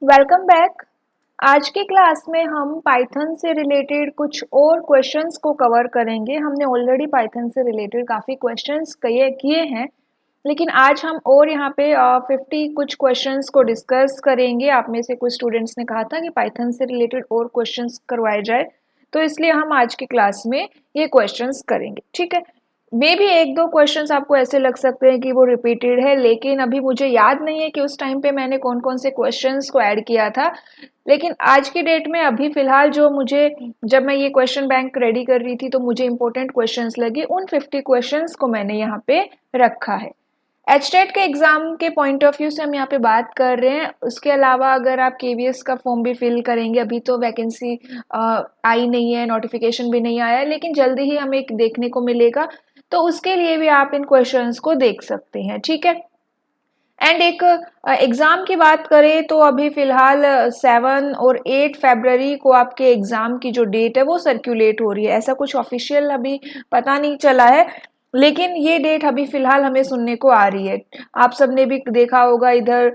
Welcome back. आज की class में हम पाइथन से रिलेटेड कुछ और क्वेश्चंस को कवर करेंगे। हमने ऑलरेडी पाइथन से रिलेटेड काफ़ी क्वेश्चंस किए हैं, लेकिन आज हम और यहाँ पे 50 कुछ क्वेश्चंस को डिस्कस करेंगे। आप में से कुछ स्टूडेंट्स ने कहा था कि पाइथन से रिलेटेड और क्वेश्चंस करवाए जाए, तो इसलिए हम आज की क्लास में ये क्वेश्चंस करेंगे। ठीक है, मे भी एक दो क्वेश्चंस आपको ऐसे लग सकते हैं कि वो रिपीटेड है, लेकिन अभी मुझे याद नहीं है कि उस टाइम पे मैंने कौन कौन से क्वेश्चंस को ऐड किया था। लेकिन आज की डेट में अभी फिलहाल जो मुझे, जब मैं ये क्वेश्चन बैंक रेडी कर रही थी तो मुझे इंपॉर्टेंट क्वेश्चंस लगे, उन 50 क्वेश्चंस को मैंने यहाँ पे रखा है। एचटेट के एग्जाम के पॉइंट ऑफ व्यू से हम यहाँ पे बात कर रहे हैं। उसके अलावा अगर आप केवीएस का फॉर्म भी फिल करेंगे, अभी तो वैकेंसी आई नहीं है, नोटिफिकेशन भी नहीं आया है, लेकिन जल्दी ही हमें एक देखने को मिलेगा, तो उसके लिए भी आप इन क्वेश्चंस को देख सकते हैं। ठीक है, एंड एक एग्ज़ाम की बात करें तो अभी फ़िलहाल 7 और 8 फरवरी को आपके एग्ज़ाम की जो डेट है वो सर्कुलेट हो रही है। ऐसा कुछ ऑफिशियल अभी पता नहीं चला है, लेकिन ये डेट अभी फ़िलहाल हमें सुनने को आ रही है। आप सबने भी देखा होगा इधर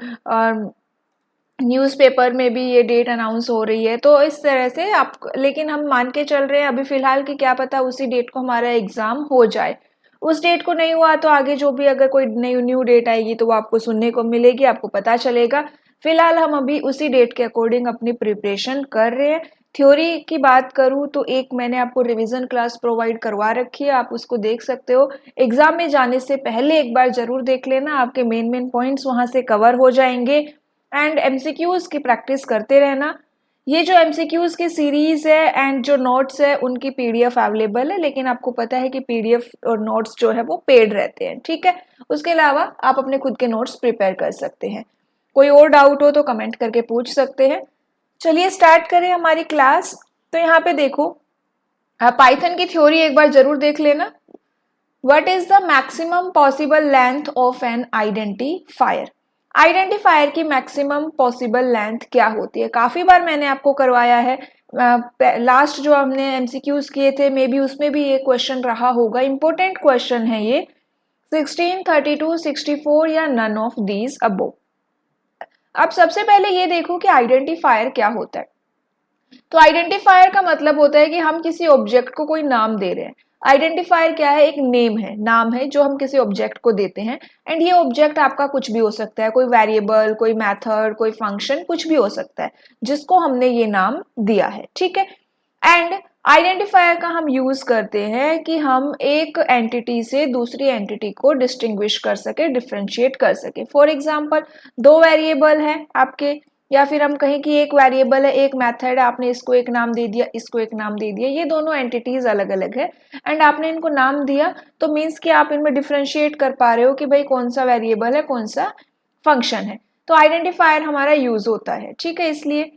न्यूज़पेपर में भी ये डेट अनाउंस हो रही है, तो इस तरह से आप, लेकिन हम मान के चल रहे हैं अभी फ़िलहाल कि क्या पता उसी डेट को हमारा एग्ज़ाम हो जाए। उस डेट को नहीं हुआ तो आगे जो भी अगर कोई न्यू डेट आएगी तो वो आपको सुनने को मिलेगी, आपको पता चलेगा। फिलहाल हम अभी उसी डेट के अकॉर्डिंग अपनी प्रिपरेशन कर रहे हैं। थ्योरी की बात करूँ तो एक मैंने आपको रिवीजन क्लास प्रोवाइड करवा रखी है, आप उसको देख सकते हो। एग्जाम में जाने से पहले एक बार जरूर देख लेना, आपके मेन पॉइंट्स वहाँ से कवर हो जाएंगे। एंड एमसीक्यूज की प्रैक्टिस करते रहना। ये जो एमसीक्यूज की सीरीज है एंड जो नोट्स है उनकी पीडीएफ अवेलेबल है, लेकिन आपको पता है कि पीडीएफ और नोट्स जो है वो पेड रहते हैं। ठीक है, उसके अलावा आप अपने खुद के नोट्स प्रिपेयर कर सकते हैं। कोई और डाउट हो तो कमेंट करके पूछ सकते हैं। चलिए स्टार्ट करें हमारी क्लास। तो यहाँ पे देखो, पाइथन की थ्योरी एक बार जरूर देख लेना। What is the maximum possible length of N identifier? Identifier की मैक्सिमम पॉसिबल लेंथ क्या होती है? काफी बार मैंने आपको करवाया है। लास्ट जो हमने एमसीक्यूज किए थे, मे बी उसमें भी ये क्वेश्चन रहा होगा। इंपॉर्टेंट क्वेश्चन है ये। 16, 32, 64 या नन ऑफ दीज अबो। अब सबसे पहले ये देखो कि आइडेंटिफायर क्या होता है। तो आइडेंटिफायर का मतलब होता है कि हम किसी ऑब्जेक्ट को कोई नाम दे रहे हैं। आइडेंटिफायर क्या है? एक नेम है, नाम है जो हम किसी ऑब्जेक्ट को देते हैं। एंड ये ऑब्जेक्ट आपका कुछ भी हो सकता है, कोई वेरिएबल, कोई मेथड, कोई फंक्शन, कुछ भी हो सकता है जिसको हमने ये नाम दिया है। ठीक है, एंड आइडेंटिफायर का हम यूज करते हैं कि हम एक एंटिटी से दूसरी एंटिटी को डिस्टिंग्विश कर सके, डिफ्रेंशिएट कर सके। फॉर एग्जाम्पल, दो वेरिएबल है आपके, या फिर हम कहें कि एक वेरिएबल है, एक मेथड है, आपने इसको एक नाम दे दिया, इसको एक नाम दे दिया। ये दोनों एंटिटीज अलग अलग है एंड आपने इनको नाम दिया, तो मीन्स कि आप इनमें डिफ्रेंशिएट कर पा रहे हो कि भाई कौन सा वेरिएबल है, कौन सा फंक्शन है। तो आइडेंटिफायर हमारा यूज होता है। ठीक है, इसलिए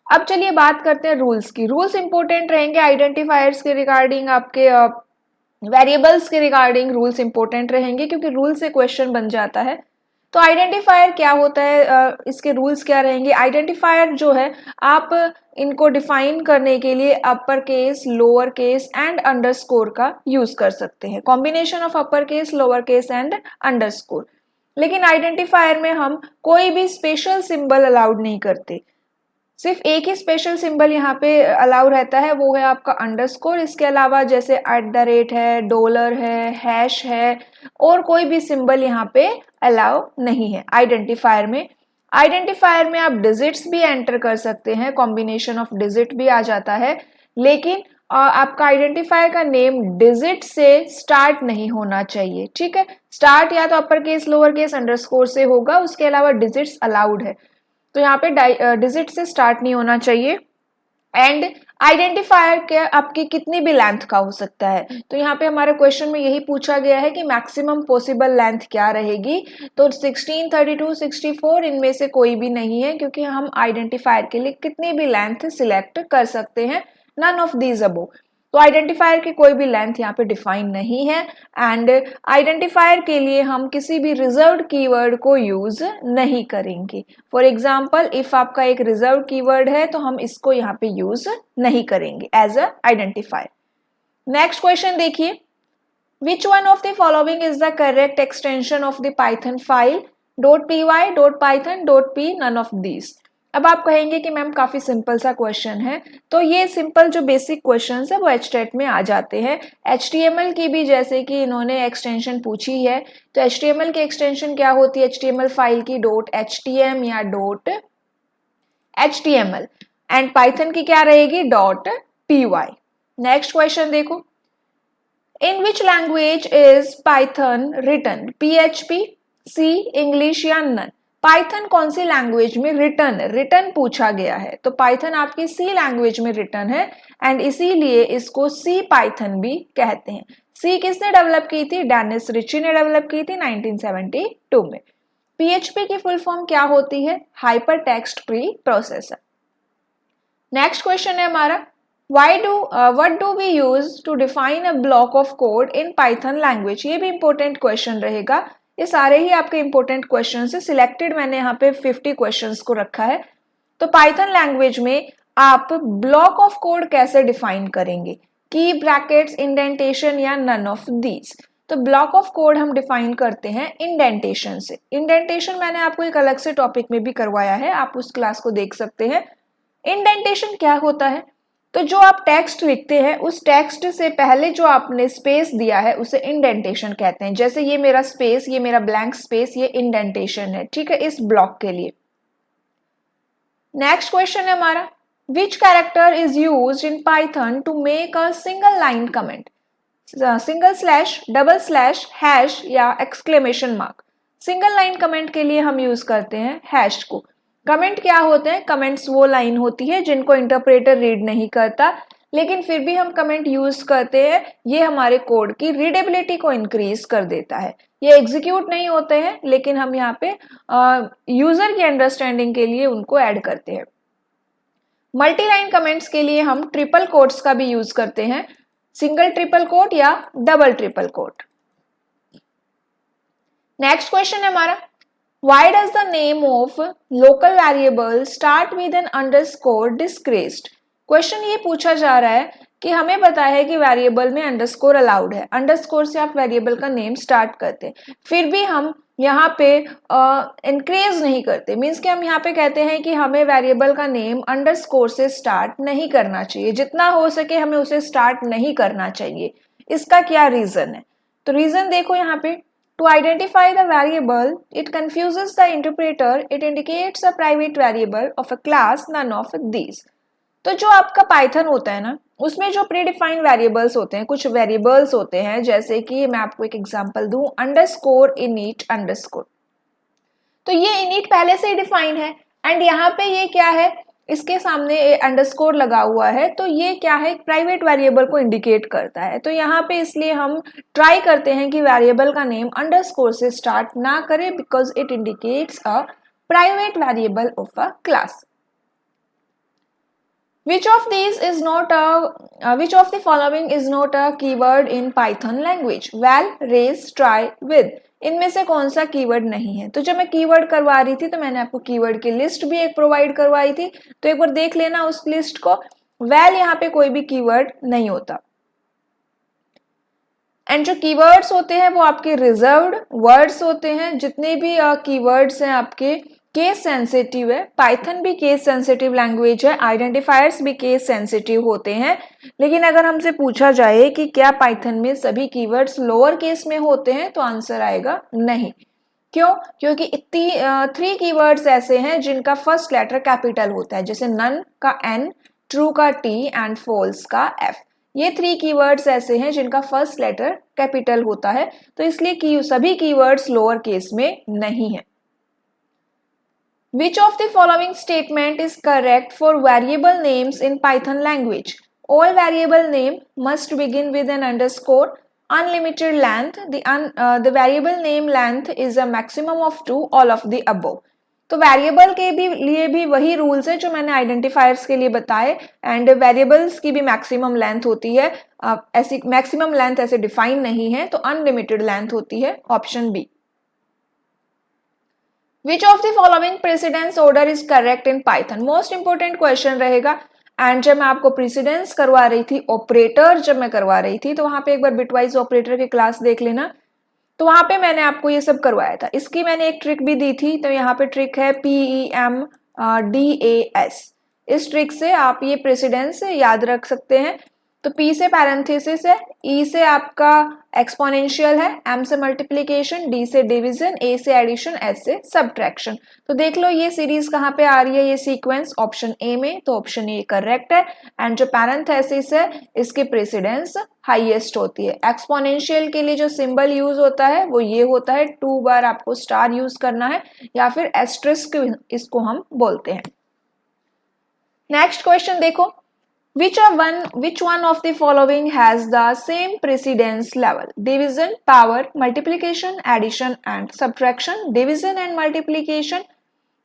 अब चलिए बात करते हैं रूल्स की। रूल्स इंपॉर्टेंट रहेंगे आइडेंटिफायर्स के रिगार्डिंग, आपके वेरिएबल्स के रिगार्डिंग रूल्स इंपॉर्टेंट रहेंगे, क्योंकि रूल से क्वेश्चन बन जाता है। तो आइडेंटिफायर क्या होता है, इसके रूल्स क्या रहेंगे? आइडेंटिफायर जो है, आप इनको डिफाइन करने के लिए upper case, lower case and underscore का यूज कर सकते हैं। Combination of upper case, lower case and underscore. लेकिन आइडेंटिफायर में हम कोई भी स्पेशल सिंबल अलाउड नहीं करते। सिर्फ एक ही स्पेशल सिंबल यहाँ पे अलाउ रहता है, वो है आपका अंडरस्कोर। इसके अलावा जैसे @ है, डॉलर है, हैश है, और कोई भी सिंबल यहाँ पे अलाउ नहीं है आइडेंटिफायर में। आइडेंटिफायर में आप डिजिट्स भी एंटर कर सकते हैं, कॉम्बिनेशन ऑफ डिजिट भी आ जाता है, लेकिन आपका आइडेंटिफायर का नेम डिजिट से स्टार्ट नहीं होना चाहिए। ठीक है, स्टार्ट या तो upper case, lower case, underscore से होगा, उसके अलावा डिजिट्स अलाउड है। तो यहाँ पे डिजिट से स्टार्ट नहीं होना चाहिए। एंड आइडेंटिफायर के आपकी कितनी भी लेंथ का हो सकता है। तो यहाँ पे हमारे क्वेश्चन में यही पूछा गया है कि मैक्सिमम पॉसिबल लेंथ क्या रहेगी। तो 16, 32, 64 इनमें से कोई भी नहीं है, क्योंकि हम आइडेंटिफायर के लिए कितनी भी लेंथ सिलेक्ट कर सकते हैं, नन ऑफ दीज अबो। तो आइडेंटिफायर की कोई भी लेंथ यहाँ पे डिफाइन नहीं है। एंड आइडेंटिफायर के लिए हम किसी भी रिजर्व्ड कीवर्ड को यूज नहीं करेंगे। फॉर एग्जाम्पल, इफ आपका एक रिजर्व कीवर्ड है तो हम इसको यहाँ पे यूज नहीं करेंगे as a identifier. Next question देखिए, which one of the following is the correct extension of the python file .py .python .p? none of these। अब आप कहेंगे कि मैम काफ़ी सिंपल सा क्वेश्चन है, तो ये सिंपल जो बेसिक क्वेश्चन है वो HTET में आ जाते हैं। HTML की भी जैसे कि इन्होंने एक्सटेंशन पूछी है, तो HTML की एक्सटेंशन क्या होती है, HTML फाइल की .htm या .html, एंड पाइथन की क्या रहेगी .py। नेक्स्ट क्वेश्चन देखो, in which language is Python written, PHP, C, English या नन। पाइथन कौन सी लैंग्वेज में रिटन पूछा गया है, तो पाइथन आपकी C लैंग्वेज में रिटन है, एंड इसीलिए इसको C पाइथन भी कहते हैं। C किसने डेवलप की थी, डेनिस रिची ने डेवलप की थी 1972 में। PHP की फुल फॉर्म क्या होती है, hyper text pre processor. Next question है हमारा, what do we use to define a block of code in Python language। ये भी इंपॉर्टेंट क्वेश्चन रहेगा, ये सारे ही आपके इंपॉर्टेंट क्वेश्चन से सिलेक्टेड मैंने यहाँ पे 50 क्वेश्चंस को रखा है। तो पाइथन लैंग्वेज में आप ब्लॉक ऑफ कोड कैसे डिफाइन करेंगे, की ब्रैकेट्स, इंडेंटेशन या नन ऑफ दीज। तो ब्लॉक ऑफ कोड हम डिफाइन करते हैं इंडेंटेशन से। इंडेंटेशन मैंने आपको एक अलग से टॉपिक में भी करवाया है, आप उस क्लास को देख सकते हैं। इंडेंटेशन क्या होता है, तो जो आप टेक्स्ट लिखते हैं उस टेक्स्ट से पहले जो आपने स्पेस दिया है उसे इंडेंटेशन कहते हैं। जैसे ये मेरा स्पेस, ये मेरा ब्लैंक स्पेस, ये इंडेंटेशन है, ठीक है, इस ब्लॉक के लिए। नेक्स्ट क्वेश्चन है हमारा, which character is used in Python to make a single line comment, single slash, double slash, hash या exclamation mark. Single line comment के लिए हम यूज करते हैं हैश को। कमेंट क्या होते हैं, कमेंट्स वो लाइन होती है जिनको इंटरप्रेटर रीड नहीं करता, लेकिन फिर भी हम कमेंट यूज करते हैं, ये हमारे कोड की रीडेबिलिटी को इंक्रीज कर देता है। ये एग्जीक्यूट नहीं होते हैं, लेकिन हम यहाँ पे यूजर की अंडरस्टैंडिंग के लिए उनको ऐड करते हैं। मल्टी लाइन कमेंट्स के लिए हम ट्रिपल कोट्स का भी यूज करते हैं, सिंगल ट्रिपल कोट या double triple quote. Next question है हमारा, why does the name of local variable start with an underscore disgraced। Question ये पूछा जा रहा है कि हमें पता है कि वेरिएबल में अंडरस्कोर अलाउड है, अंडरस्कोर से आप वेरिएबल का नेम स्टार्ट करते हैं, फिर भी हम यहाँ पे इंक्रीज नहीं करते। मीन्स कि हम यहाँ पे कहते हैं कि हमें वेरिएबल का नेम अंडरस्कोर से स्टार्ट नहीं करना चाहिए, जितना हो सके हमें उसे स्टार्ट नहीं करना चाहिए। इसका क्या रीजन है, तो रीजन देखो यहाँ पे, to identify the variable, it confuses the interpreter, it indicates a private variable of a class, none of these। तो जो आपका पाइथन होता है ना, उसमें जो प्रीडिफाइंड वेरिएबल्स होते हैं, कुछ वेरिएबल्स होते हैं, जैसे कि मैं आपको एक एग्जांपल दूं, अंडरस्कोर, इनिट, अंडरस्कोर। तो ये इनिट पहले से ही डिफाइन है, एंड यहाँ पे ये क्या है, इसके सामने अंडरस्कोर लगा हुआ है, तो ये क्या है, प्राइवेट वेरिएबल को इंडिकेट करता है। तो यहाँ पे इसलिए हम ट्राई करते हैं कि वेरिएबल का नेम अंडरस्कोर से स्टार्ट ना करें, because it indicates a private variable of a class. Which of the following is not a keyword in Python language? Val, raise, try, with। इनमें से कौन सा कीवर्ड नहीं है। तो जब मैं कीवर्ड करवा रही थी तो मैंने आपको कीवर्ड की लिस्ट भी एक प्रोवाइड करवाई थी, तो एक बार देख लेना उस लिस्ट को। वेल यहाँ पे कोई भी कीवर्ड नहीं होता, एंड जो कीवर्ड्स होते हैं वो आपके रिजर्व्ड वर्ड्स होते हैं। जितने भी कीवर्ड्स हैं आपके केस सेंसिटिव है, पाइथन भी केस सेंसिटिव लैंग्वेज है, आइडेंटिफायर्स भी केस सेंसिटिव होते हैं। लेकिन अगर हमसे पूछा जाए कि क्या पाइथन में सभी कीवर्ड्स लोअर केस में होते हैं, तो आंसर आएगा नहीं। क्यों, क्योंकि 3 कीवर्ड्स ऐसे हैं जिनका फर्स्ट लेटर कैपिटल होता है, जैसे नन का N, ट्रू का T एंड फॉल्स का F। ये 3 कीवर्ड्स ऐसे हैं जिनका फर्स्ट लेटर कैपिटल होता है, तो इसलिए सभी कीवर्ड्स लोअर केस में नहीं है। Which of the following statement is correct for variable names in Python language? All variable name must begin with an underscore, unlimited length, the variable name length is a maximum of 2, all of the above। तो variable के भी लिए भी वही rules है जो मैंने identifiers के लिए बताए, एंड वेरिएबल्स की भी मैक्सिमम लेंथ होती है, ऐसी मैक्सिमम लेंथ ऐसे डिफाइन नहीं है, तो अनलिमिटेड लेंथ होती है, option B. Which of the following precedence order is correct in Python? Most important question रहेगा, एंड जब मैं आपको प्रेसिडेंस करवा रही थी, ऑपरेटर जब मैं करवा रही थी, तो वहां पे एक बार बिटवाइज ऑपरेटर की क्लास देख लेना, तो वहां पे मैंने आपको ये सब करवाया था। इसकी मैंने एक ट्रिक भी दी थी, तो यहाँ पे ट्रिक है PEM DAS। इस ट्रिक से आप ये प्रेसिडेंस याद रख सकते हैं। तो P से पैरेंथेसिस है, E से आपका एक्सपोनेंशियल है, M से मल्टीप्लिकेशन, D से डिवीजन, A से एडिशन, S से सब्ट्रैक्शन। तो देख लो ये सीरीज कहाँ पे आ रही है, ये सीक्वेंस ऑप्शन ए में, तो ऑप्शन ए करेक्ट है। एंड जो पैरेंथेसिस है इसकी प्रेसिडेंस हाईएस्ट होती है। एक्सपोनेंशियल के लिए जो सिंबल यूज होता है वो ये होता है, 2 बार आपको स्टार यूज करना है या फिर एस्ट्रिस्क इसको हम बोलते हैं। नेक्स्ट क्वेश्चन देखो, which one of the following has the same precedence level? Division, power, multiplication, addition and subtraction, division and multiplication,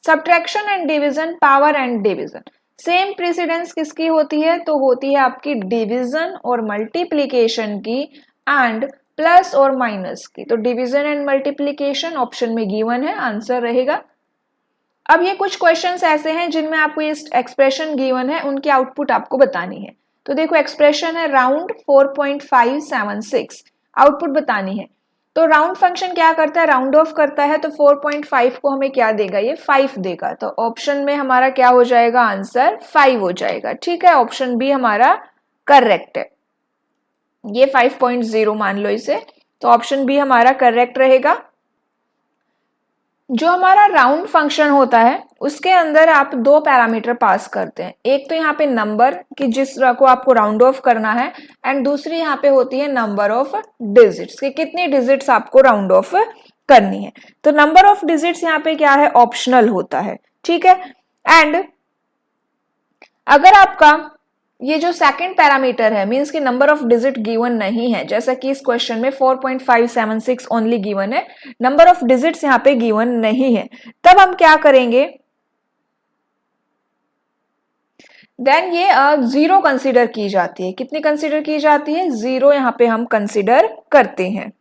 subtraction and division, power and division। Same precedence किसकी होती है, तो होती है आपकी डिवीजन और मल्टीप्लीकेशन की एंड प्लस और माइनस की। तो डिवीजन एंड मल्टीप्लीकेशन ऑप्शन में गिवन है, आंसर रहेगा। अब ये कुछ क्वेश्चंस ऐसे हैं जिनमें आपको ये एक्सप्रेशन गिवन है, उनकी आउटपुट आपको बतानी है। तो देखो एक्सप्रेशन है राउंड 4.576, आउटपुट बतानी है। तो राउंड फंक्शन क्या करता है, राउंड ऑफ करता है। तो 4.5 को हमें क्या देगा, ये 5 देगा। तो ऑप्शन में हमारा क्या हो जाएगा, आंसर 5 हो जाएगा। ठीक है, ऑप्शन बी हमारा करेक्ट है। ये 5.0 मान लो इसे, तो ऑप्शन बी हमारा करेक्ट रहेगा। जो हमारा राउंड फंक्शन होता है उसके अंदर आप दो पैरामीटर पास करते हैं, एक तो यहाँ पे नंबर कि जिस को आपको राउंड ऑफ करना है, एंड दूसरी यहाँ पे होती है नंबर ऑफ डिजिट्स कि कितनी डिजिट्स आपको राउंड ऑफ करनी है। तो नंबर ऑफ डिजिट्स यहाँ पे क्या है, ऑप्शनल होता है। ठीक है, एंड अगर आपका ये जो सेकंड पैरामीटर है मींस कि नंबर ऑफ डिजिट गिवन नहीं है, जैसा कि इस क्वेश्चन में 4.576 ओनली गिवन है, नंबर ऑफ डिजिट्स यहाँ पे गिवन नहीं है, तब हम क्या करेंगे, देन ये जीरो कंसीडर की जाती है। कितनी कंसीडर की जाती है, जीरो यहाँ पे हम कंसीडर करते हैं।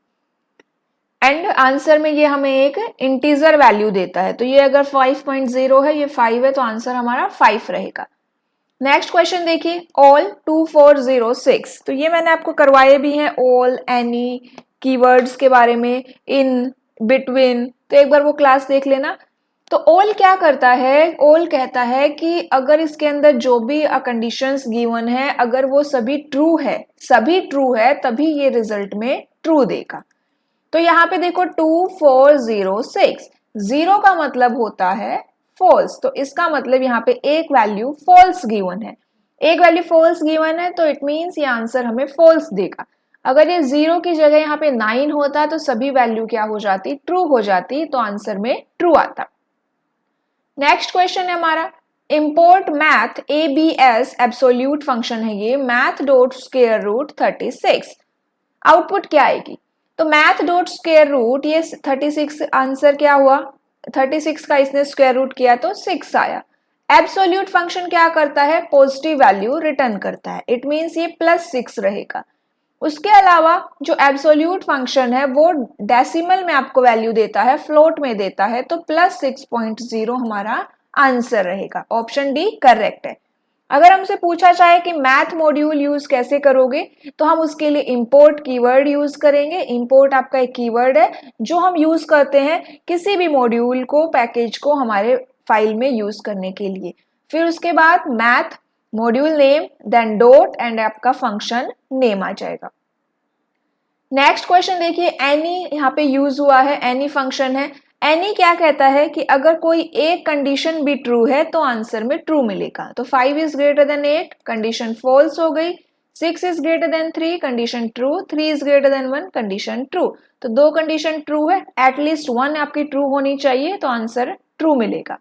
एंड आंसर में ये हमें एक इंटीजर वैल्यू देता है। तो ये अगर 5.0 है, ये 5 है, तो आंसर हमारा 5 रहेगा। नेक्स्ट क्वेश्चन देखिए, ऑल 2406। तो ये मैंने आपको करवाए भी हैं, ऑल, एनी, कीवर्ड्स के बारे में, इन, बिटवीन, तो एक बार वो क्लास देख लेना। तो ऑल क्या करता है, ऑल कहता है कि अगर इसके अंदर जो भी कंडीशंस गिवन है अगर वो सभी ट्रू है, सभी ट्रू है, तभी ये रिजल्ट में ट्रू देगा। तो यहाँ पे देखो 2406, जीरो का मतलब होता है फॉल्स, तो इसका मतलब यहाँ पे एक वैल्यू फॉल्स गिवन है, एक वैल्यू फॉल्स गिवन है, तो इट मींस ये आंसर हमें फॉल्स देगा। अगर ये जीरो की जगह यहाँ पे 9 होता तो सभी वैल्यू क्या हो जाती, ट्रू हो जाती, तो आंसर में ट्रू आता। नेक्स्ट क्वेश्चन है हमारा, import math ABS absolute function है ये, math dot square root 36, output क्या आएगी। तो मैथ डॉट स्क्वायर रूट, ये 36 आंसर क्या हुआ, 36 का इसने स्क्वायर रूट किया तो 6 आया। एब्सोल्यूट फंक्शन क्या करता है, पॉजिटिव वैल्यू रिटर्न करता है, इट मींस ये +6 रहेगा। उसके अलावा जो एब्सोल्यूट फंक्शन है वो डेसिमल में आपको वैल्यू देता है, फ्लोट में देता है, तो +6.0 हमारा आंसर रहेगा। ऑप्शन डी करेक्ट है। अगर हमसे पूछा जाए कि मैथ मॉड्यूल यूज कैसे करोगे, तो हम उसके लिए इंपोर्ट कीवर्ड यूज करेंगे। इंपोर्ट आपका एक कीवर्ड है जो हम यूज करते हैं किसी भी मॉड्यूल को, पैकेज को हमारे फाइल में यूज करने के लिए। फिर उसके बाद math module name, then dot and आपका फंक्शन नेम आ जाएगा। नेक्स्ट क्वेश्चन देखिए, एनी यहाँ पे यूज हुआ है, एनी फंक्शन है। एनी क्या कहता है कि अगर कोई एक कंडीशन भी ट्रू है तो आंसर में ट्रू मिलेगा। तो 5 is greater than 8, condition false हो गई। 6 is greater than 3, condition true. 3 is greater than 1, condition true. तो दो कंडीशन ट्रू है, एटलीस्ट 1 आपकी ट्रू होनी चाहिए, तो आंसर ट्रू मिलेगा।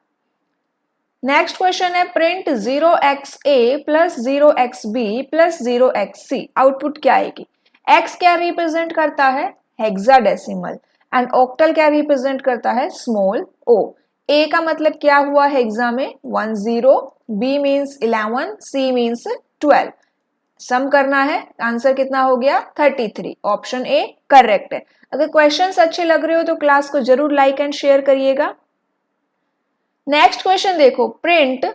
नेक्स्ट क्वेश्चन है, print 0xa plus 0xb plus 0xc, output क्या आएगी। x क्या रिप्रेजेंट करता है, हेक्साडेसिमल, एंड ऑक्टल क्या रिप्रेजेंट करता है, स्मॉल o। a का मतलब क्या हुआ हेक्सा में 10, b मीन्स 11, c मीन्स 12, सम करना है, आंसर कितना हो गया 33। ऑप्शन ए करेक्ट है। अगर क्वेश्चंस अच्छे लग रहे हो तो क्लास को जरूर लाइक एंड शेयर करिएगा। नेक्स्ट क्वेश्चन देखो, प्रिंट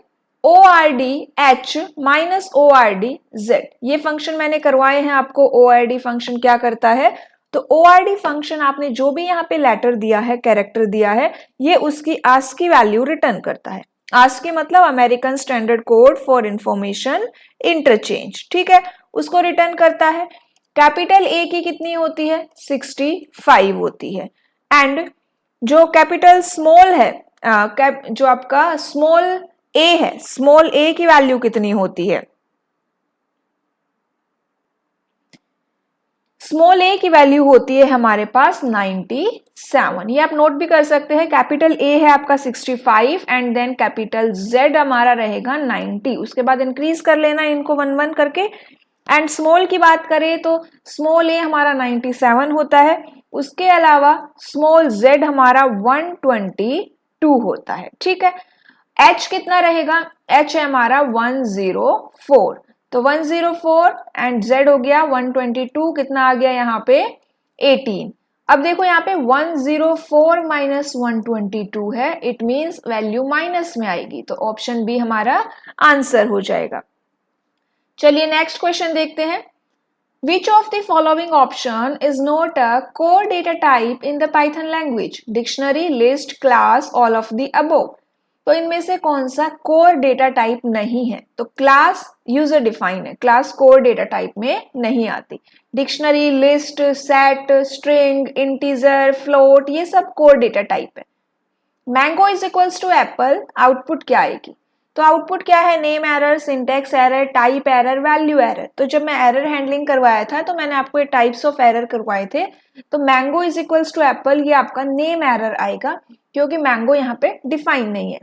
ORDH माइनस ORDZ, ये फंक्शन मैंने करवाए हैं आपको। ORD फंक्शन क्या करता है, तो ORD फंक्शन आपने जो भी यहाँ पे लेटर दिया है, कैरेक्टर दिया है, ये उसकी आस्की वैल्यू रिटर्न करता है। आस्की मतलब American standard code for information interchange, ठीक है, उसको रिटर्न करता है। कैपिटल ए की कितनी होती है, 65 होती है। एंड जो कैपिटल स्मॉल है, जो आपका स्मॉल ए है, स्मॉल ए की वैल्यू कितनी होती है, स्मॉल ए की वैल्यू होती है हमारे पास 97। ये आप नोट भी कर सकते हैं, कैपिटल ए है आपका 65 एंड देन कैपिटल जेड हमारा रहेगा 90, उसके बाद इंक्रीज कर लेना इनको 1 1 करके। एंड स्मॉल की बात करें तो स्मॉल ए हमारा 97 होता है, उसके अलावा स्मॉल जेड हमारा 122 होता है, ठीक है। एच कितना रहेगा, एच है हमारा 104, तो 104 एंड जेड हो गया 122, कितना आ गया यहाँ पे 18। अब देखो यहाँ पे 104 माइनस 122 है, इट मींस वैल्यू माइनस में आएगी, तो ऑप्शन बी हमारा आंसर हो जाएगा। चलिए नेक्स्ट क्वेश्चन देखते हैं। Which of the following option is not a core data type in the Python language? Dictionary, list, class, all of the above. तो इनमें से कौन सा कोर डेटा टाइप नहीं है, तो क्लास यूजर डिफाइन है, क्लास कोर डेटा टाइप में नहीं आती। Dictionary, list, set, string, integer, float, ये सब कोर डेटा टाइप है। Mango is equals to apple, output क्या आएगी, तो आउटपुट क्या है, name error, syntax error, type error, value error. तो जब मैं एरर हैंडलिंग करवाया था तो मैंने आपको ये टाइप्स ऑफ एरर करवाए थे, तो mango is equals to apple, ये आपका नेम एरर आएगा क्योंकि मैंगो यहाँ पे डिफाइन नहीं है।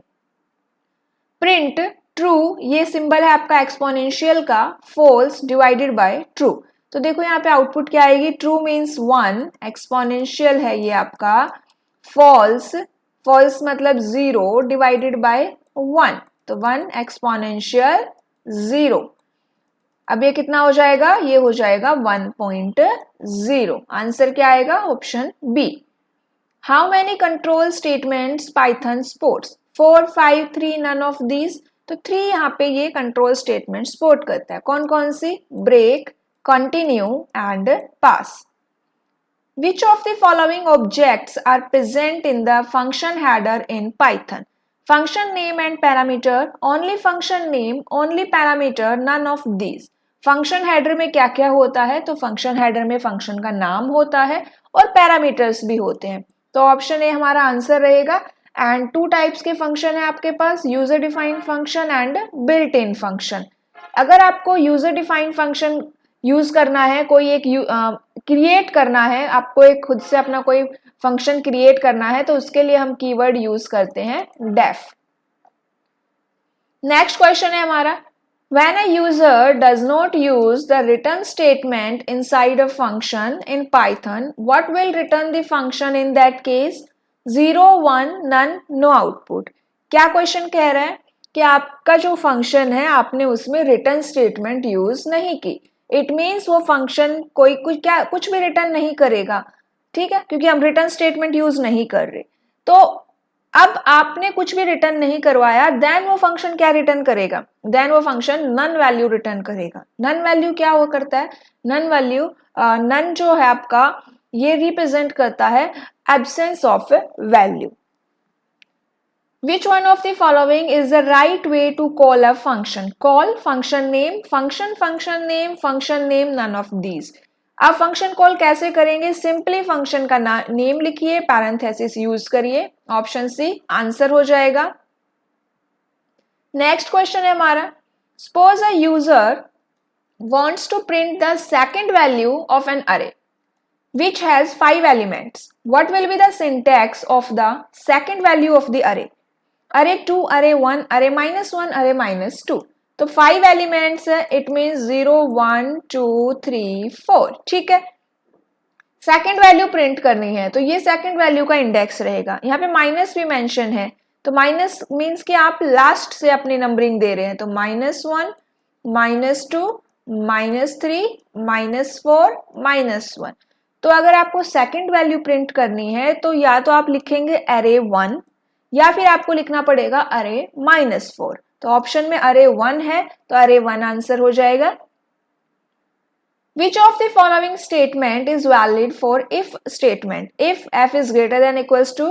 प्रिंट ट्रू, ये सिंबल है आपका एक्सपोनेंशियल का, फॉल्स डिवाइडेड बाय ट्रू। तो देखो यहाँ पे आउटपुट क्या आएगी, ट्रू मीन्स 1, एक्सपोनेंशियल है ये आपका, फॉल्स, फॉल्स मतलब 0 डिवाइडेड बाय 1, तो 1 एक्सपोनेंशियल 0। अब ये कितना हो जाएगा, ये हो जाएगा 1.0। आंसर क्या आएगा, option B. How many control statements Python supports, 4, 5, 3, none of these. तो 3 यहाँ पे ये कंट्रोल स्टेटमेंट सपोर्ट करता है, कौन कौन सी, break, continue and pass. Which of the following objects are present in the function header in Python? Function name and parameter, only function name, only parameter, none of these. Function header में क्या क्या होता है, तो function header में function का नाम होता है और पैरामीटर्स भी होते हैं, तो ऑप्शन ए हमारा आंसर रहेगा। एंड 2 टाइप्स के फंक्शन है आपके पास, user defined function and built in function. अगर आपको यूजर डिफाइंड फंक्शन यूज करना है, कोई एक क्रिएट करना है, आपको एक खुद से अपना कोई फंक्शन क्रिएट करना है, तो उसके लिए हम कीवर्ड यूज करते हैं डेफ। नेक्स्ट क्वेश्चन है हमारा, when a user does not use the return statement inside a function in Python, what will return the function in that case? 0, 1, none, no output। क्या क्वेश्चन कह रहा है कि आपका जो फंक्शन है आपने उसमें रिटर्न स्टेटमेंट यूज नहीं की, इट मीन्स वो फंक्शन कोई कुछ भी रिटर्न नहीं करेगा, ठीक है, क्योंकि हम रिटर्न स्टेटमेंट यूज नहीं कर रहे। तो अब आपने कुछ भी रिटर्न नहीं करवाया, देन वो फंक्शन क्या रिटर्न करेगा, देन वो फंक्शन नन वैल्यू रिटर्न करेगा। नन वैल्यू क्या वो करता है, नन वैल्यू, नन जो है आपका ये रिप्रेजेंट करता है absence of value. Which one of the following is the right way to call a function? Call, function name, function name, none of these। आप फंक्शन कॉल कैसे करेंगे, सिंपली फंक्शन का नेम लिखिए, पैरेंथेसिस यूज करिए, option C answer हो जाएगा। Next question है हमारा, suppose a user wants to print the second value of an array which has 5 elements. What will be the syntax of the second value of the array? array 2, array 1, array -1, array -2। तो 5 elements है, it means 0, 1, 2, 3, 4, ठीक है। Second value print करनी है, तो ये second value का index रहेगा। यहाँ पे माइनस भी मेंशन है, तो माइनस मीन्स कि आप लास्ट से अपनी नंबरिंग दे रहे हैं, तो -1, -2, -3, -4, -1। तो अगर आपको सेकेंड वैल्यू प्रिंट करनी है तो या तो आप लिखेंगे array 1 या फिर आपको लिखना पड़ेगा array -4। तो ऑप्शन में array 1 है, तो array 1 आंसर हो जाएगा। Which of the following statement is valid for if statement? If f is greater than equals to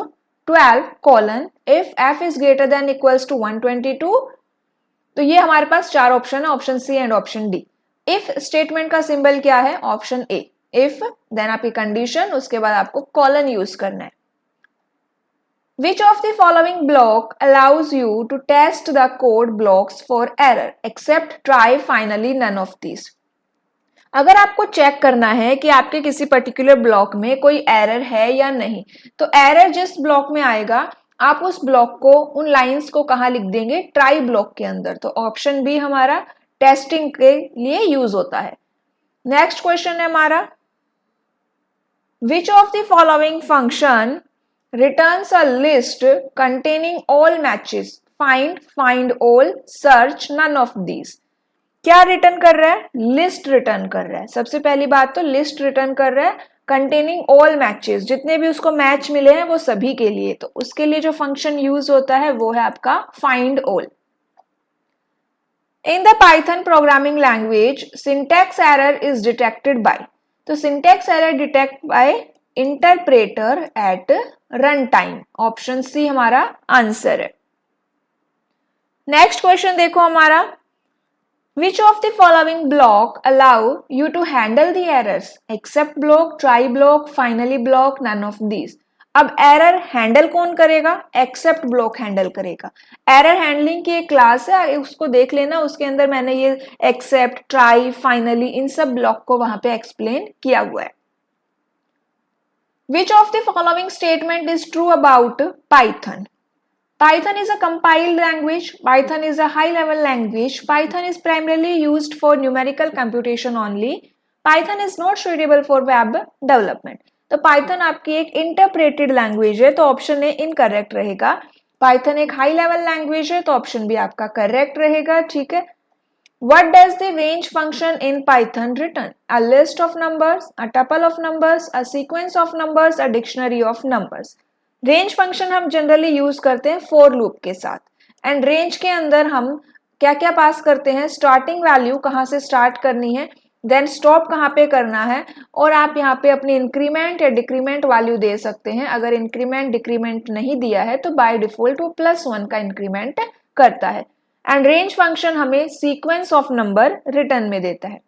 12 colon if f is greater than equals to 122। तो ये हमारे पास चार ऑप्शन है, option C and option D. If statement का symbol क्या है? Option A if, then आपकी कंडीशन, उसके बाद आपको कॉलन यूज करना है। Which of the following block allows you to test the code blocks for error except try finally none of these? अगर आपको चेक करना है कि आपके किसी पर्टिकुलर ब्लॉक में कोई एरर है या नहीं, तो एरर जिस ब्लॉक में आएगा आप उस ब्लॉक को, उन लाइंस को कहाँ लिख देंगे? ट्राई ब्लॉक के अंदर। तो ऑप्शन बी हमारा टेस्टिंग के लिए यूज होता है। नेक्स्ट क्वेश्चन है हमारा, which of the following function returns a list containing all matches? find all, search, none of these। क्या रिटर्न कर रहा है? लिस्ट रिटर्न कर रहा है। सबसे पहली बात तो लिस्ट रिटर्न कर रहा है कंटेनिंग ऑल मैचेस, जितने भी उसको मैच मिले हैं वो सभी के लिए। तो उसके लिए जो फंक्शन यूज होता है वो है आपका find all. In the Python programming language syntax error is detected by. तो syntax error detect by interpreter at run time. Option C हमारा आंसर है। नेक्स्ट क्वेश्चन देखो हमारा, which of the following block allow you to handle the errors except block, try block, finally block, none of these. अब error handle कौन करेगा? Except block handle करेगा। Error handling की एक क्लास है, उसको देख लेना, उसके अंदर मैंने ये एक्सेप्ट, ट्राई, फाइनली इन सब ब्लॉक को वहां पे एक्सप्लेन किया हुआ है। Which of the following statement is true about Python? Python is a compiled language. Python is a high-level language. Python is primarily used for numerical computation only. Python is not suitable for web development. तो Python आपकी एक interpreted language है, तो option A incorrect रहेगा। Python एक high level language है, तो option B आपका करेक्ट रहेगा। ठीक है। What does the range function in Python return? A list of numbers, a tuple of numbers, a sequence of numbers, a dictionary of numbers. Range function हम generally use करते हैं for loop के साथ, and range के अंदर हम क्या क्या पास करते हैं? स्टार्टिंग वैल्यू कहाँ से स्टार्ट करनी है, देन स्टॉप कहाँ पे करना है, और आप यहाँ पे अपनी इंक्रीमेंट या डिक्रीमेंट वैल्यू दे सकते हैं। अगर इंक्रीमेंट डिक्रीमेंट नहीं दिया है तो बाय डिफॉल्ट वो +1 का इंक्रीमेंट करता है। एंड रेंज फंक्शन हमें सीक्वेंस ऑफ नंबर रिटर्न में देता है।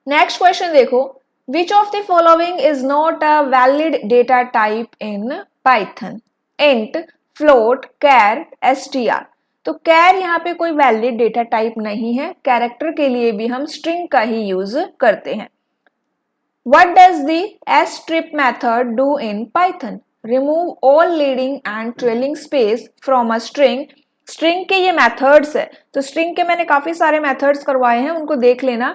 नेक्स्ट क्वेश्चन देखो, which of the following is not a valid data type in Python? Int, float, char, STR. तो कैर यहाँ पे कोई वैलिड डेटा टाइप नहीं है। कैरेक्टर के लिए भी हम स्ट्रिंग का ही यूज करते हैं। What does the strip method do in Python? Remove all leading and trailing space from a string. String के ये मेथड्स है, तो स्ट्रिंग के मैंने काफी सारे मेथड्स करवाए हैं, उनको देख लेना।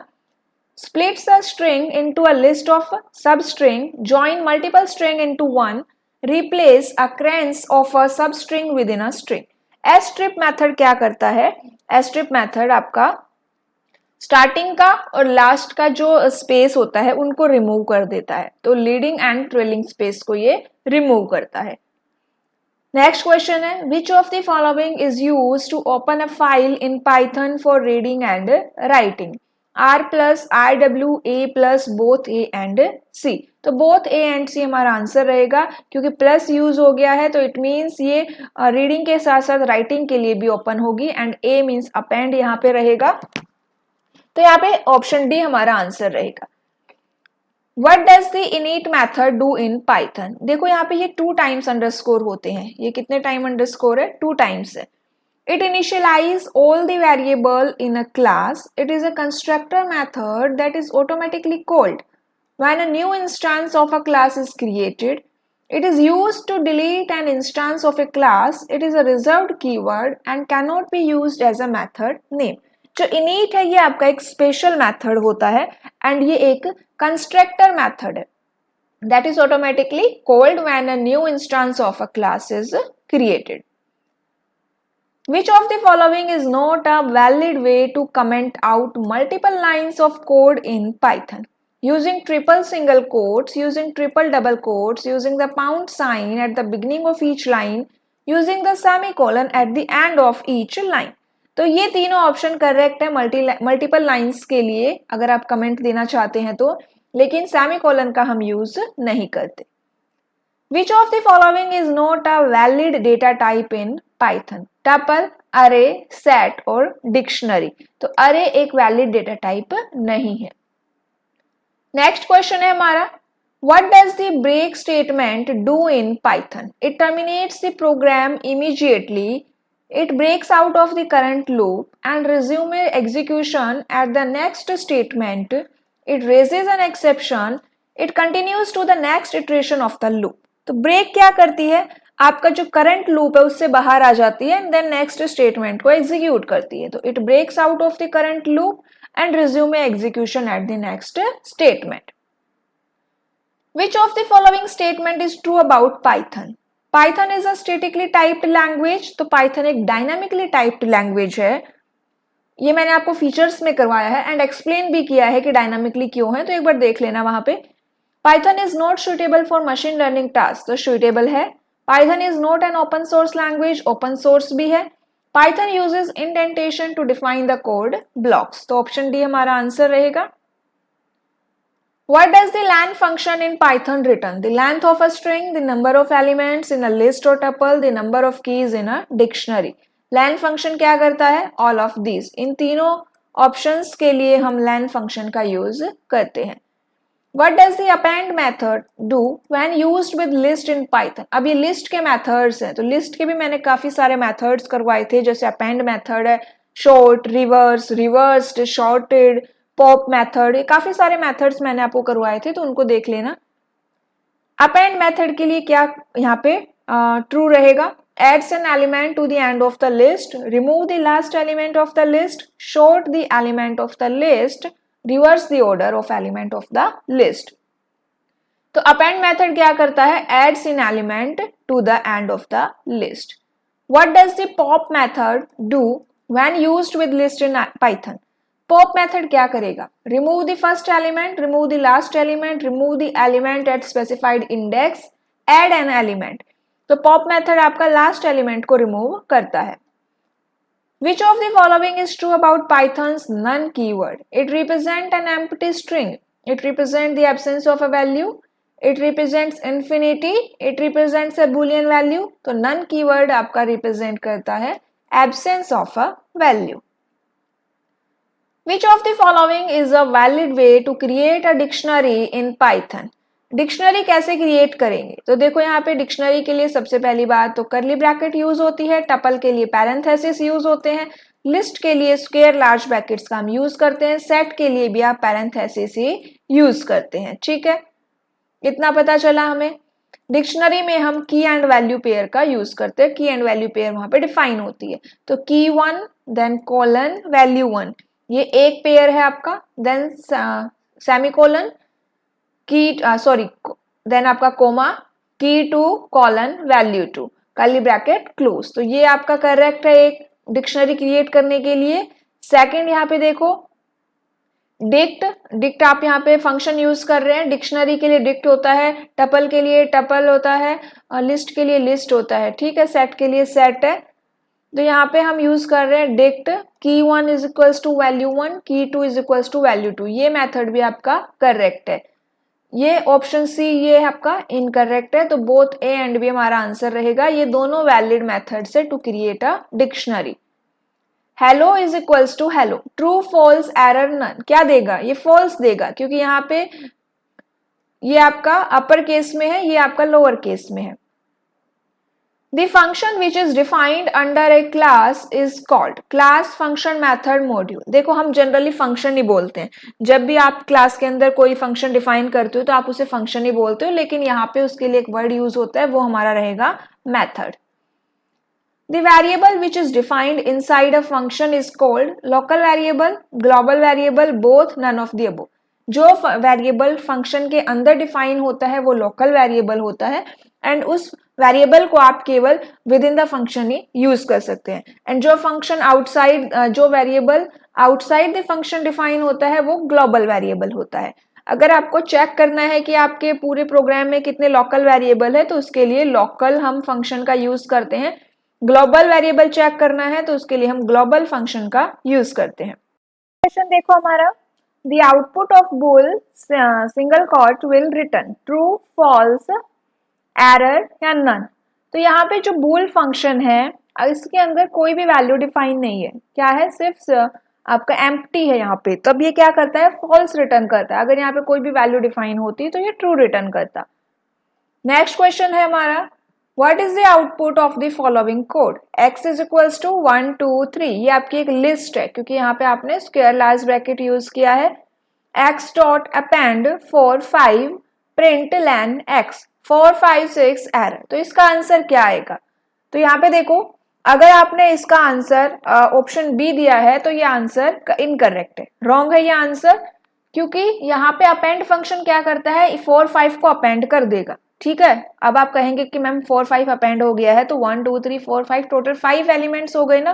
Splits a string into a list of substring, join multiple string into one, replace occurrence of a substring within a string. strip method क्या करता है? strip मेथड आपका स्टार्टिंग का और लास्ट का जो स्पेस होता है उनको रिमूव कर देता है, तो लीडिंग एंड ट्रेलिंग स्पेस को ये रिमूव करता है। नेक्स्ट क्वेश्चन है, which of the following is use to open a file in Python for reading and writing? R plus RW, A plus both A and C। तो both A and C हमारा answer रहेगा, क्योंकि plus use हो गया है तो it means ये reading के साथ साथ राइटिंग के लिए भी ओपन होगी, एंड A मीन्स अपेंड यहाँ पे रहेगा, तो यहाँ पे ऑप्शन डी हमारा आंसर रहेगा। What does the init method do in Python? देखो यहाँ पे ये 2 टाइम्स अंडरस्कोर होते हैं। ये कितने टाइम अंडरस्कोर है? 2 टाइम्स है। It initialize all the variable in a class. It is a constructor method that is automatically called when a new instance of a class is created. It is used to delete an instance of a class. It is a reserved keyword and cannot be used as a method name. जो init है ये आपका एक special method होता है, and ये एक constructor method है that is automatically called when a new instance of a class is created. Which of the following is not a valid way to comment out multiple lines of code in Python? Using triple single quotes, using triple double quotes, using the pound sign at the beginning of each line, using the semicolon at the end of each line. तो ये तीनों option correct है multiple lines के लिए अगर आप comment देना चाहते हैं तो, लेकिन सेमीकोलन का हम यूज नहीं करते। Which of the following is not a valid data type in Python? Tuple, array, set और dictionary. तो array एक valid data type नहीं है. Next question है हमारा, what does the break statement do in Python? It terminates the program immediately. It breaks out of the current loop and resumes execution at the next statement. It raises an exception. It continues to the next iteration of the loop. तो break क्या करती है, आपका जो current loop है उससे बाहर आ जाती है एंड देन नेक्स्ट स्टेटमेंट को एग्जीक्यूट करती है. तो it breaks out of the current loop and resume execution at the next statement. Which of the following statement is true about Python? Python is a statically typed language. तो Python एक dynamically typed language है. ये मैंने आपको features में करवाया है and explain भी किया है कि डायनामिकली क्यों है, तो एक बार देख लेना वहां पे. Python is not suitable for machine learning tasks, तो suitable है. Python is not an open source language, open source भी है. Python uses indentation to define the code blocks, तो ऑप्शन डी हमारा आंसर रहेगा. What does the len function in Python return? The length of a string, the number of elements in a list or tuple, the number of keys in a dictionary. len function क्या करता है? All of these. इन तीनों options के लिए हम len function का use करते हैं. What does the append method do when used with list in Python? अब ये list के methods हैं, तो list के भी मैंने काफी सारे methods करवाए थे, जैसे append method है, short, reverse, reversed, shorted, pop method, ये काफी सारे methods मैंने आपको करवाए थे, तो उनको देख लेना. append method के लिए क्या यहाँ पे true रहेगा? Adds an element to the end of the list, remove the last element of the list, short the element of the list, reverse the order of element of the list. तो append method क्या करता है? Adds an element to the end of the list. What does the pop method do when used with list in Python? Pop method क्या करेगा? Remove the first element, remove the last element, remove the element at specified index, add an element. तो pop method आपका last element को remove करता है. Which of the following is true about Python's none keyword? It represents an empty string. It represents the absence of a value. It represents infinity. It represents a boolean value. तो none keyword आपका represent करता है absence of a value. Which of the following is a valid way to create a dictionary in Python? Dictionary कैसे create करेंगे? तो देखो यहाँ पे डिक्शनरी के लिए सबसे पहली बात तो कर्ली ब्रैकेट यूज होती है, टपल के लिए पैरेंथेसिस यूज होते हैं, लिस्ट के लिए स्क्वायर लार्ज ब्रैकेट्स का हम यूज करते हैं, सेट के लिए भी आप पैरेंथेसिस ही यूज करते हैं. ठीक है, इतना पता चला हमें. डिक्शनरी में हम की एंड वैल्यू पेयर का यूज करते हैं. की एंड वैल्यू पेयर वहां पे डिफाइन होती है. तो की 1 देन कोलन वैल्यू 1, ये एक पेयर है आपका. देन सेमीकोलन की देन आपका कोमा, की 2 colon value 2, curly bracket close. तो ये आपका करेक्ट है एक डिक्शनरी क्रिएट करने के लिए. सेकंड यहाँ पे देखो डिक्ट आप यहाँ पे फंक्शन यूज कर रहे हैं. डिक्शनरी के लिए डिक्ट होता है, टपल के लिए टपल होता है, लिस्ट के लिए लिस्ट होता है. ठीक है, सेट के लिए सेट है. तो यहाँ पे हम यूज कर रहे हैं डिक्ट, की 1 इज इक्वल्स टू वैल्यू 1, की 2 इज इक्वल्स टू वैल्यू 2. ये मेथड भी आपका करेक्ट है. ये ऑप्शन सी ये आपका इनकरेक्ट है. तो बोथ ए एंड बी हमारा आंसर रहेगा. ये दोनों वैलिड मेथड से to create a dictionary. Hello is equals to hello, true false error none क्या देगा? ये फॉल्स देगा, क्योंकि यहाँ पे ये आपका अपर केस में है, ये आपका लोअर केस में है. The function which is defined under a class is called class function method module. देखो हम जनरली फंक्शन ही बोलते हैं. जब भी आप क्लास के अंदर कोई फंक्शन डिफाइन करते हो तो आप उसे फंक्शन ही बोलते हो, लेकिन यहाँ पे उसके लिए एक वर्ड यूज होता है, वो हमारा रहेगा method. The variable which is defined inside a function is called local variable, global variable, both, none of the above. जो वेरिएबल फंक्शन के अंदर डिफाइन होता है वो लोकल वेरिएबल होता है, एंड उस वेरिएबल को आप केवल with in the function he use कर सकते हैं. एंड जो फंक्शन आउटसाइड, जो variable outside the function define होता है वो ग्लोबल वेरिएबल होता है. अगर आपको चेक करना है कि आपके पूरे प्रोग्राम में कितने लोकल वेरिएबल है, तो उसके लिए लोकल हम फंक्शन का यूज करते हैं. ग्लोबल वेरिएबल चेक करना है तो उसके लिए हम ग्लोबल फंक्शन का यूज करते हैं. क्वेश्चन देखो हमारा, the output of bool single quote will return true, false, error या नन। तो यहाँ पे जो बूल फंक्शन है इसके अंदर कोई भी वैल्यू डिफाइन नहीं है, क्या है, सिर्फ आपका एम्प्टी है यहाँ पे, तब ये क्या करता है, फॉल्स रिटर्न करता है। अगर यहाँ पे कोई भी वैल्यू डिफाइन होती तो ये ट्रू रिटर्न करता। नेक्स्ट क्वेश्चन है हमारा, what is the output of the following code, x is equals to 1 2 3। ये आपकी एक लिस्ट है क्योंकि यहाँ पे आपने स्क्वायर लार्ज ब्रैकेट यूज किया है। x डॉट अपेंड 4 5 प्रिंट लैन x 4 5 6 एरर। तो इसका आंसर क्या आएगा, तो यहाँ पे देखो, अगर आपने इसका आंसर ऑप्शन बी दिया है तो ये आंसर इनकरेक्ट है, रॉन्ग है ये आंसर, क्योंकि यहाँ पे अपेंड फंक्शन क्या करता है, 4 5 को अपेंड कर देगा। ठीक है, अब आप कहेंगे कि मैम 4 5 अपेंड हो गया है तो 1 2 3 4 5 टोटल 5 एलिमेंट्स हो गए ना,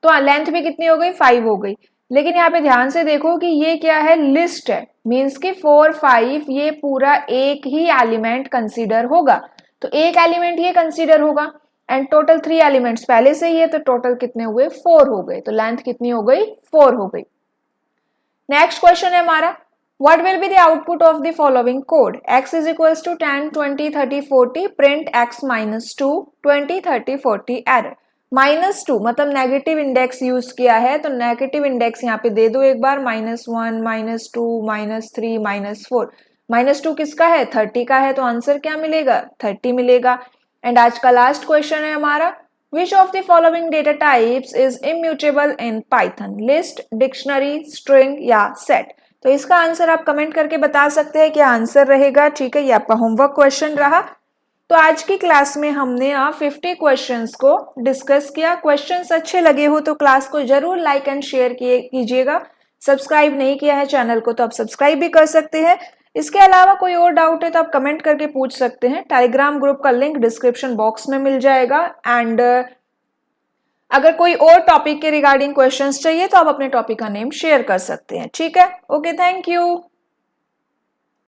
तो लेंथ भी कितनी हो गई, 5 हो गई। लेकिन यहाँ पे ध्यान से देखो कि ये क्या है, लिस्ट है, मीन्स कि 4 5 ये पूरा एक ही एलिमेंट कंसीडर होगा, तो एक एलिमेंट ये कंसीडर होगा एंड टोटल 3 एलिमेंट्स पहले से ही है, तो टोटल कितने हुए, 4 हो गए, तो लेंथ कितनी हो गई, 4 हो गई। नेक्स्ट क्वेश्चन है हमारा, what will be the output of the following code, x is equals to 10 20 30 40 print x minus 2 20 30 40 error। -2 मतलब नेगेटिव इंडेक्स यूज किया है, तो नेगेटिव इंडेक्स यहाँ पे दे दो एक बार, -1 -2 -3 -4। -2 किसका है, 30 का है, तो आंसर क्या मिलेगा, 30 मिलेगा। एंड आज का लास्ट क्वेश्चन है हमारा, Which of the following data types is immutable in Python? List, dictionary, string या set? तो इसका आंसर आप कमेंट करके बता सकते हैं, क्या आंसर रहेगा। ठीक है, ये आपका होमवर्क क्वेश्चन रहा। तो आज की क्लास में हमने 50 क्वेश्चंस को डिस्कस किया। क्वेश्चंस अच्छे लगे हो तो क्लास को जरूर लाइक एंड शेयर कीजिएगा। सब्सक्राइब नहीं किया है चैनल को तो आप सब्सक्राइब भी कर सकते हैं। इसके अलावा कोई और डाउट है तो आप कमेंट करके पूछ सकते हैं। टेलीग्राम ग्रुप का लिंक डिस्क्रिप्शन बॉक्स में मिल जाएगा। एंड अगर कोई और टॉपिक के रिगार्डिंग क्वेश्चंस चाहिए तो आप अपने टॉपिक का नेम शेयर कर सकते हैं। ठीक है, ओके, थैंक यू।